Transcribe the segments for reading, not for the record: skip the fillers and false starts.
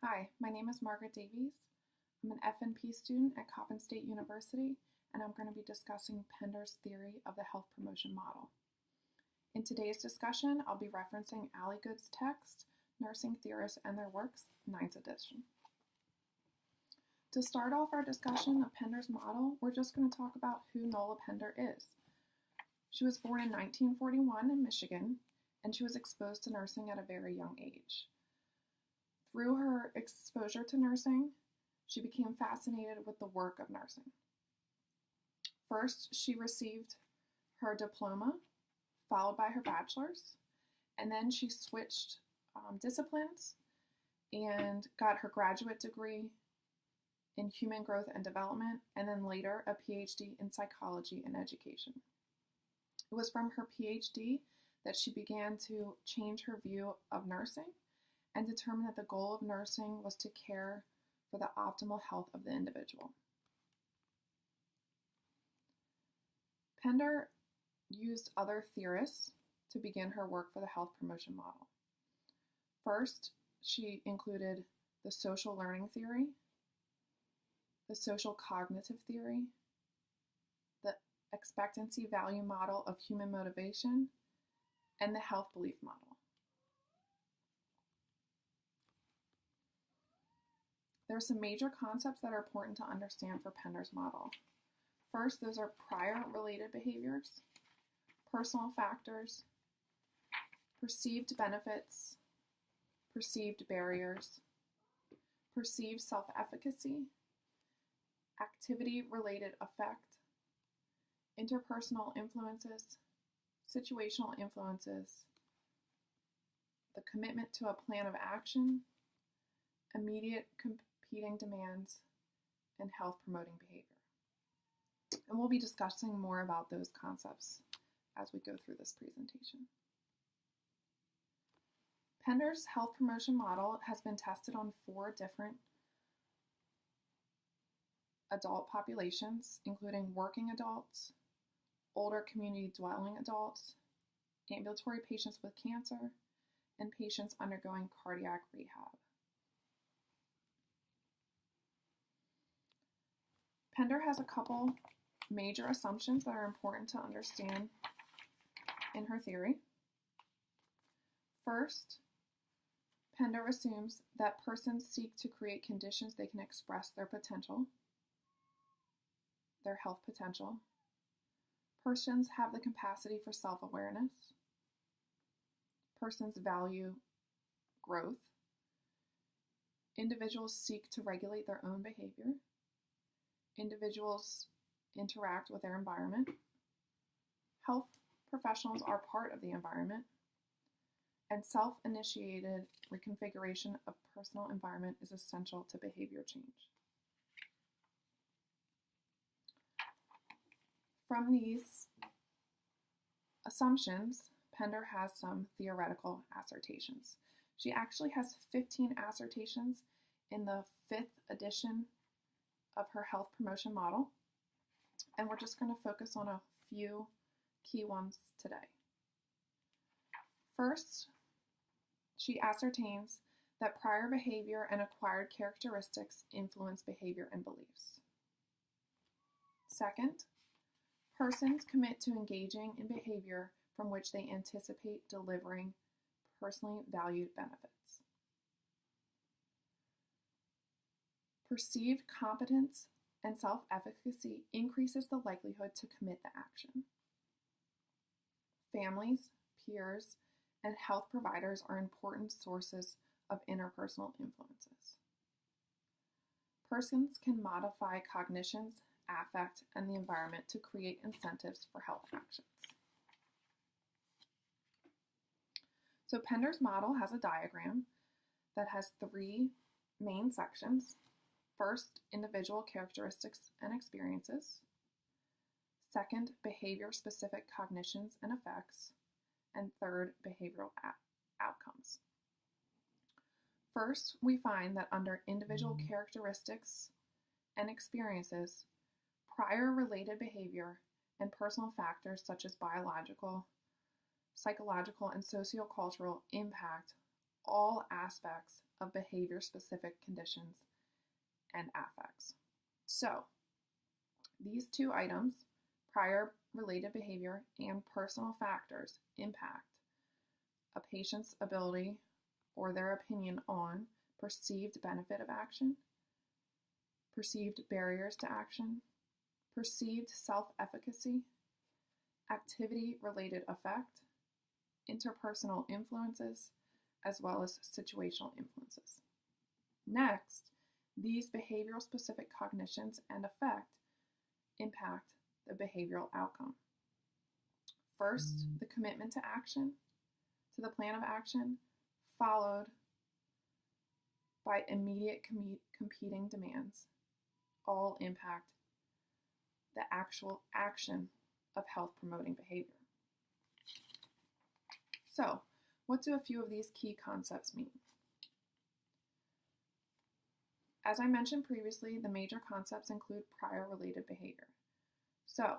Hi, my name is Margaret Davies. I'm an FNP student at Coppin State University, and I'm going to be discussing Pender's theory of the health promotion model. In today's discussion, I'll be referencing Ali Good's text, Nursing Theorists and Their Works, 9th edition. To start off our discussion of Pender's model, we're just going to talk about who Nola Pender is. She was born in 1941 in Michigan, and she was exposed to nursing at a very young age. Through her exposure to nursing, she became fascinated with the work of nursing. First, she received her diploma, followed by her bachelor's, and then she switched disciplines and got her graduate degree in human growth and development, and then later a PhD in psychology and education. It was from her PhD that she began to change her view of nursing and determined that the goal of nursing was to care for the optimal health of the individual. Pender used other theorists to begin her work for the health promotion model. First, she included the social learning theory, the social cognitive theory, the expectancy value model of human motivation, and the health belief model. There are some major concepts that are important to understand for Pender's model. First, those are prior related behaviors, personal factors, perceived benefits, perceived barriers, perceived self-efficacy, activity-related effect, interpersonal influences, situational influences, the commitment to a plan of action, immediate competing demands, and health promoting behavior. And we'll be discussing more about those concepts as we go through this presentation. Pender's health promotion model has been tested on 4 different adult populations, including working adults, older community dwelling adults, ambulatory patients with cancer, and patients undergoing cardiac rehab. Pender has a couple major assumptions that are important to understand in her theory. First, Pender assumes that persons seek to create conditions they can express their potential, their health potential. Persons have the capacity for self-awareness. Persons value growth. Individuals seek to regulate their own behavior. Individuals interact with their environment. Health professionals are part of the environment. And self-initiated reconfiguration of personal environment is essential to behavior change. From these assumptions, Pender has some theoretical assertions. She actually has 15 assertions in the 5th edition of her health promotion model, and we're just going to focus on a few key ones today. First, she ascertains that prior behavior and acquired characteristics influence behavior and beliefs. Second, persons commit to engaging in behavior from which they anticipate delivering personally valued benefits. Perceived competence and self-efficacy increases the likelihood to commit the action. Families, peers, and health providers are important sources of interpersonal influences. Persons can modify cognitions, affect, and the environment to create incentives for health actions. So Pender's model has a diagram that has 3 main sections. First, individual characteristics and experiences. Second, behavior-specific cognitions and effects. And third, behavioral outcomes. First, we find that under individual characteristics and experiences, prior related behavior and personal factors such as biological, psychological, and sociocultural impact all aspects of behavior-specific conditions and affects. So, these two items, prior related behavior and personal factors, impact a patient's ability or their opinion on perceived benefit of action, perceived barriers to action, perceived self-efficacy, activity-related effect, interpersonal influences, as well as situational influences. Next, these behavioral-specific cognitions and effect impact the behavioral outcome. First, the commitment to action, to the plan of action, followed by immediate competing demands, all impact the actual action of health-promoting behavior. So, what do a few of these key concepts mean? As I mentioned previously, the major concepts include prior related behavior. So,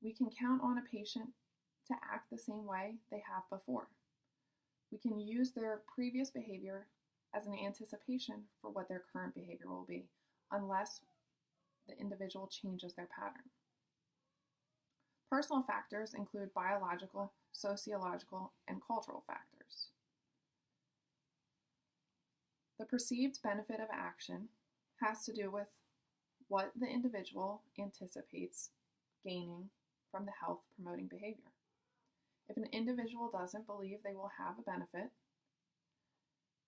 we can count on a patient to act the same way they have before. We can use their previous behavior as an anticipation for what their current behavior will be, unless the individual changes their pattern. Personal factors include biological, sociological, and cultural factors. The perceived benefit of action has to do with what the individual anticipates gaining from the health-promoting behavior. If an individual doesn't believe they will have a benefit,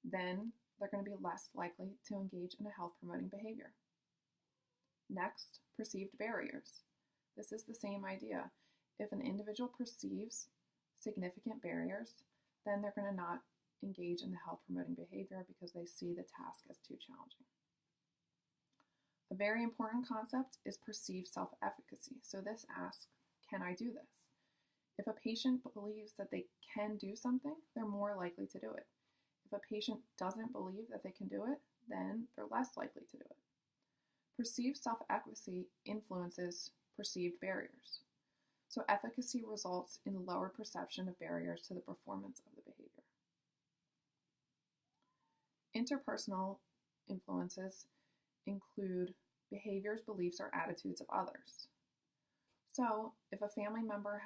then they're going to be less likely to engage in a health-promoting behavior. Next, perceived barriers. This is the same idea. If an individual perceives significant barriers, then they're going to not engage in the health-promoting behavior because they see the task as too challenging. A very important concept is perceived self-efficacy. So this asks, can I do this? If a patient believes that they can do something, they're more likely to do it. If a patient doesn't believe that they can do it, then they're less likely to do it. Perceived self-efficacy influences perceived barriers. So efficacy results in lower perception of barriers to the performance of the behavior. Interpersonal influences include behaviors, beliefs, or attitudes of others. So if a family member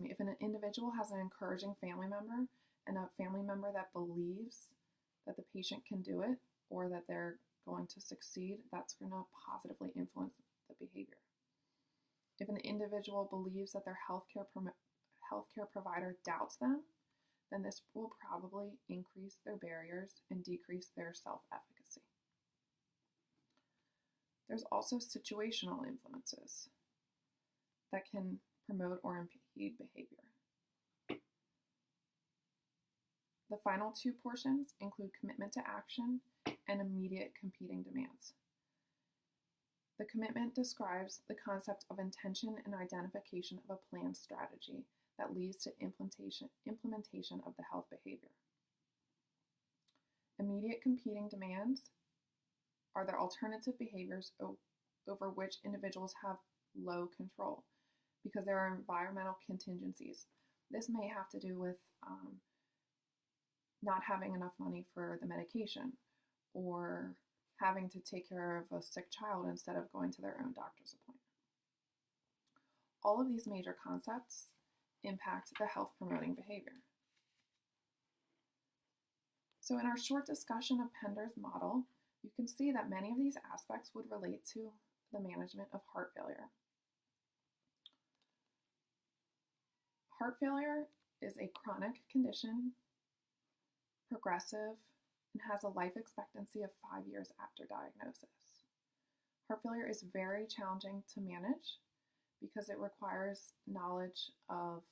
if an individual has an encouraging family member and a family member that believes that the patient can do it or that they're going to succeed, that's going to positively influence the behavior. If an individual believes that their healthcare provider doubts them, then this will probably increase their barriers and decrease their self-efficacy. There's also situational influences that can promote or impede behavior. The final two portions include commitment to action and immediate competing demands. The commitment describes the concept of intention and identification of a planned strategy that leads to implementation of the health behavior. Immediate competing demands are the alternative behaviors over which individuals have low control because there are environmental contingencies. This may have to do with not having enough money for the medication or having to take care of a sick child instead of going to their own doctor's appointment. All of these major concepts impact the health-promoting behavior. So in our short discussion of Pender's model, you can see that many of these aspects would relate to the management of heart failure. Heart failure is a chronic condition, progressive, and has a life expectancy of 5 years after diagnosis. Heart failure is very challenging to manage because it requires knowledge of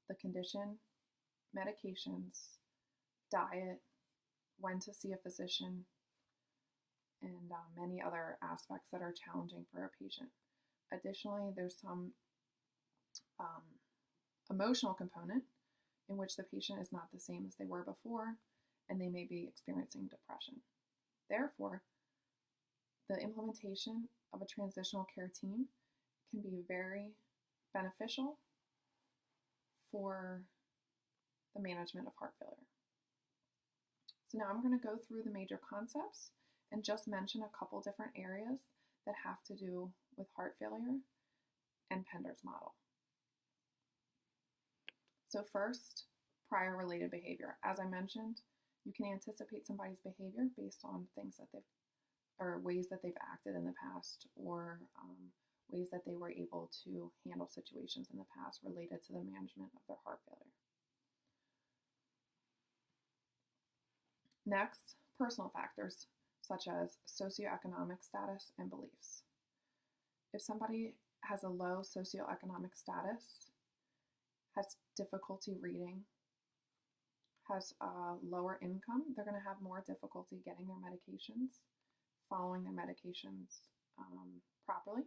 the condition, medications, diet, when to see a physician, and many other aspects that are challenging for a patient. Additionally, there's some emotional component in which the patient is not the same as they were before, and they may be experiencing depression. Therefore, the implementation of a transitional care team can be very beneficial for the management of heart failure. So now I'm going to go through the major concepts and just mention a couple different areas that have to do with heart failure and Pender's model. So first, prior related behavior. As I mentioned, you can anticipate somebody's behavior based on things that ways that they've acted in the past, or ways that they were able to handle situations in the past related to the management of their heart failure. Next, personal factors such as socioeconomic status and beliefs. If somebody has a low socioeconomic status, has difficulty reading, has a lower income, they're going to have more difficulty getting their medications, following their medications properly.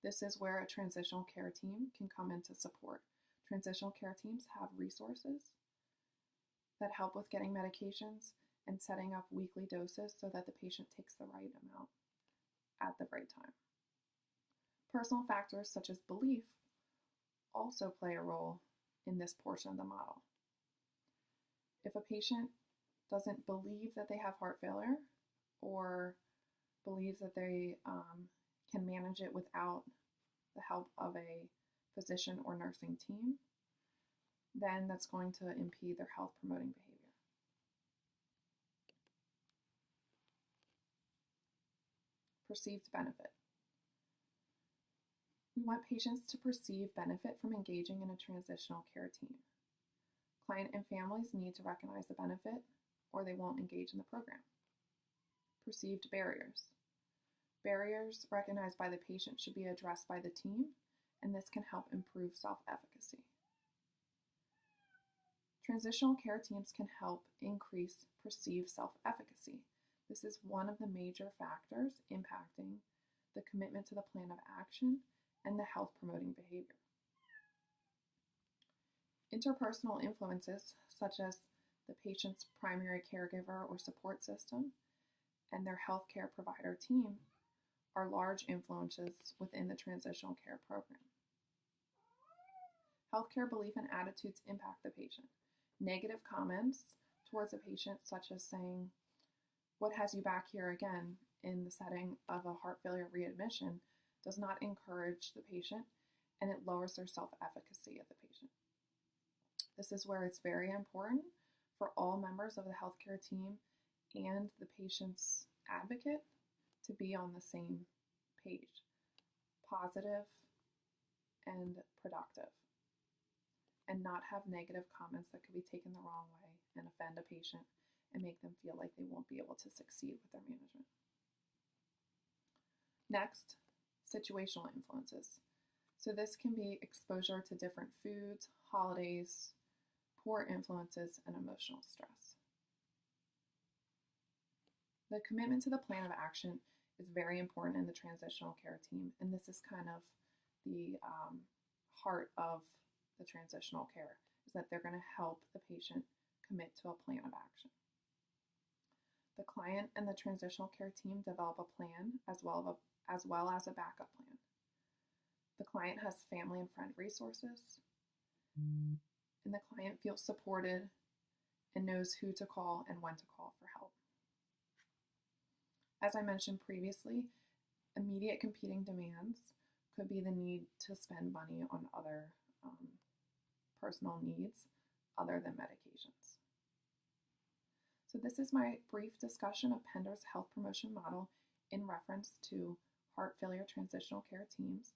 This is where a transitional care team can come in to support. Transitional care teams have resources that help with getting medications and setting up weekly doses so that the patient takes the right amount at the right time. Personal factors such as belief also play a role in this portion of the model. If a patient doesn't believe that they have heart failure or believes that they can manage it without the help of a physician or nursing team, then that's going to impede their health promoting behavior. Perceived benefit. We want patients to perceive benefit from engaging in a transitional care team. Client and families need to recognize the benefit or they won't engage in the program. Perceived barriers. Barriers recognized by the patient should be addressed by the team, and this can help improve self-efficacy. Transitional care teams can help increase perceived self-efficacy. This is one of the major factors impacting the commitment to the plan of action and the health promoting behavior. Interpersonal influences, such as the patient's primary caregiver or support system and their healthcare provider team, are large influences within the transitional care program. Healthcare belief and attitudes impact the patient. Negative comments towards a patient, such as saying, "What has you back here again?" in the setting of a heart failure readmission, does not encourage the patient, and it lowers their self-efficacy of the patient. This is where it's very important for all members of the healthcare team and the patient's advocate to be on the same page, positive and productive, and not have negative comments that could be taken the wrong way and offend a patient and make them feel like they won't be able to succeed with their management. Next, situational influences. So this can be exposure to different foods, holidays, poor influences, and emotional stress. The commitment to the plan of action is very important in the transitional care team, and this is kind of the heart of the transitional care, is that they're going to help the patient commit to a plan of action. The client and the transitional care team develop a plan as well as a backup plan. The client has family and friend resources, and the client feels supported and knows who to call and when to call for help. As I mentioned previously, immediate competing demands could be the need to spend money on other personal needs other than medications. So this is my brief discussion of Pender's health promotion model in reference to heart failure transitional care teams